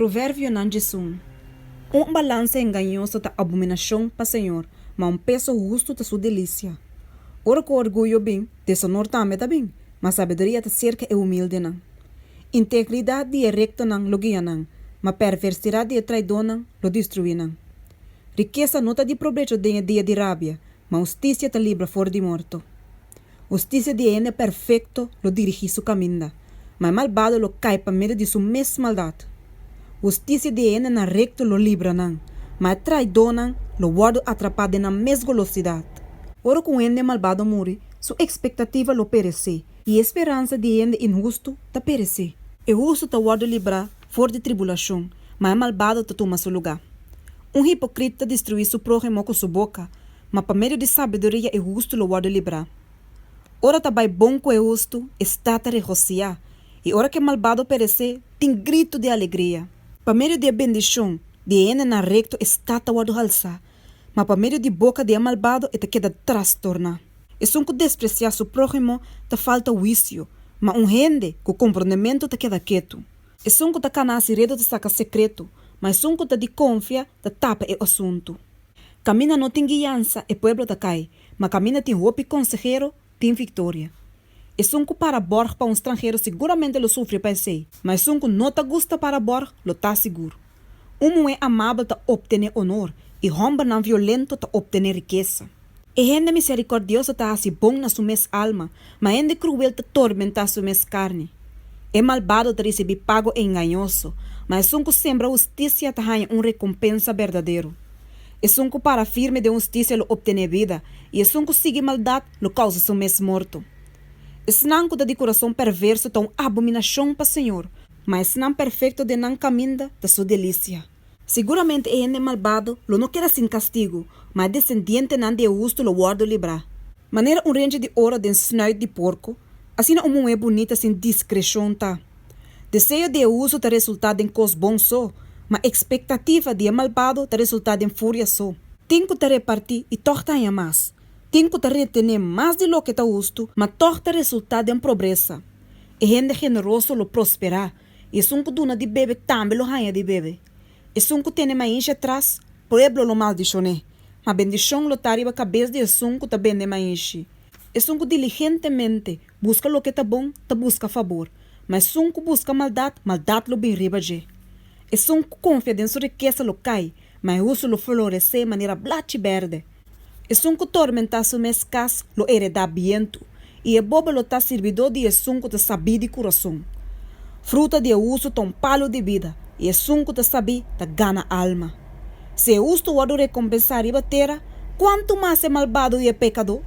Provérbio não diz balança enganhoso ta abominação para Senhor, mas peso justo ta sua delícia. Ora com orgulho bem, desonor também tá bem, mas sabedoria ta cerca e humilde não. Integridade é recto não, logia não, mas perversidade é traidor não, lo destruir não. Riqueza não tá de proveito de dia de rabia, mas justiça ta libra fora de morto. Justiça de ene perfeito lo dirige su caminho, mas malvado lo cai para meio de sua mesma maldade. Justiça de ene na recto lo libra não, mas traidor não lo guarda atrapado na mesma velocidade. Ora com ene malvado morre, sua expectativa lo perece, e a esperança de ene injusto ta perece. E justo ta guarda librar fora de tribulação, mas malvado ta toma seu lugar. Hipocrita destruir seu prójimo com sua boca, mas para meio de sabedoria e justo lo guarda librar. Ora também bom com o justo está a regocijar, e ora que malvado perecer, tem grito de alegria. Para meio de bendição, de ene na recto está a guarda alçar, mas para meio de boca de malvado, te queda trastorna. E que despreciar seu prójimo, te falta juízo, mas gente com comprometimento te queda quieto. E que te canase redo te saca secreto, mas que te de confia, te tapa o assunto. Camina não tem guiança e pueblo te cai, mas camina tem roupa e consejero, tem vitória. E que para borg para estrangeiro seguramente lo sofre para si, mas que não te gusta para borg, lo tá seguro. Mulher amável te obtener honor, e homem não violento te obtener riqueza. E gente misericordiosa te hace bom na sua mes alma, mas gente cruel te tormenta sua mes carne. E malvado te recebe pago engañoso, mas que sembra justiça te ganha recompensa verdadeiro. E que para firme de justiça lo obtener vida, e que sigue maldade lo causa seu mes morto. E não que de coração perverso te abominação para Senhor, mas não perfeito de não caminho da sua delícia. Seguramente é gente malvado, lo não quer sem castigo, mas descendente não de justo lo guarda librar. Maneira range de ouro de snuit de porco, assim uma mulher bonita sem discreção tá. Desejo de uso te resultado em cos bom só, mas expectativa de malvado te resultado em fúria só. Tem que te repartir e torta em mais. Tem que te retener mais de lo que te justo, mas torta resultado em pobreza. E gente generoso lo prosperar, e que duna de bebe também lo ganha de bebe. E que tem mais atrás, pueblo lo maldicioné. Mas bendição lo tariba a cabeça de que te bende mais. E que diligentemente busca lo que tá bom, te busca favor. Mas que busca maldade, maldade lo bem riba de. E que confia em sua riqueza lo cai, mas uso lo florescer maneira blate verde. E que tormenta su mescas lo hereda viento, e é bobo lo tá servidor de que te sabi de coração. Fruta de uso tom palo de vida, e que te sabi te gana alma. Se justo o recompensar riba terra, quanto mais é malvado e é pecador?